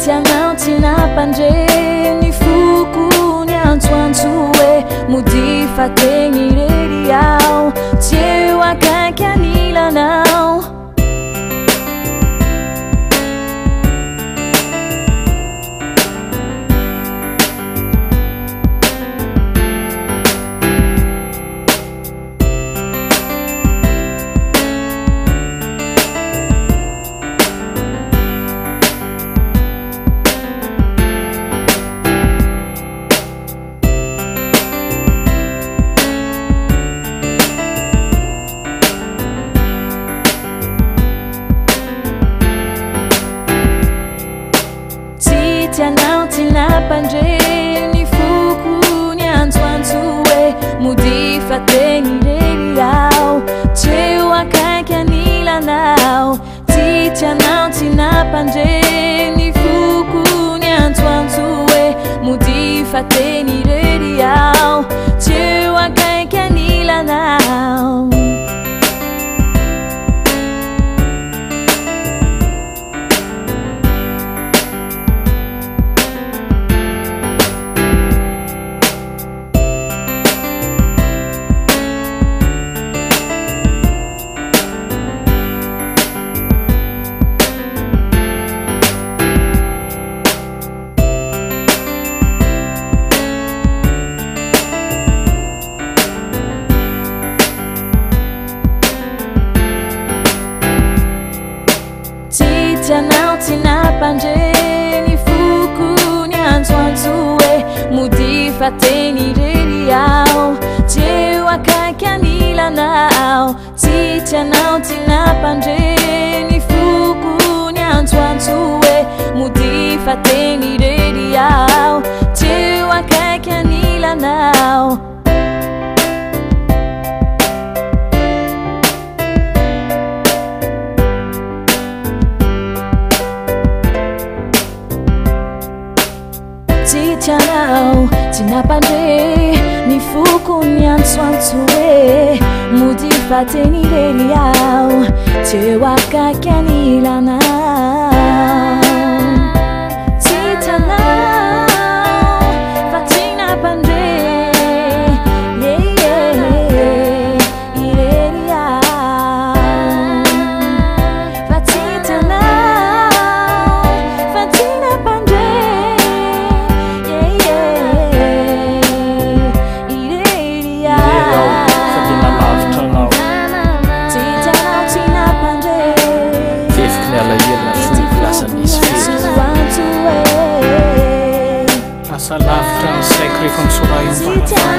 tianao tsy nampandre ny foko ny antsoantso hoe mody fa tegny rery ao tsy eo akaiky anilanao tianao tsy nampandre ny foko ny antsoantso hoe mody fa tegny rery ao tsy eo akaiky anilanao tsy tianao tsy nampandre ny foko ny antsoantso hoe mody fa tegny rery ao tsy eo akaiky anilanao tianao tsy nampandre ny foko ny antsoantso hoe mody fa tegny rery ao tsy eo akaiky anilanao tsy tianao tsy nampandre ny foko ny antsoantso hoe mody fa tegny rery ao tsy eo akaiky anilanao tsy tianao tsy nampandre ny foko ny antsoantso hoe mody fa tegny rery ao tsy eo akaiky anilanao tsy tianao fa tsy nampandre irery ao fa tsy tianao fa tsy nampandre asa lavitra ny saiko rehefa misoraio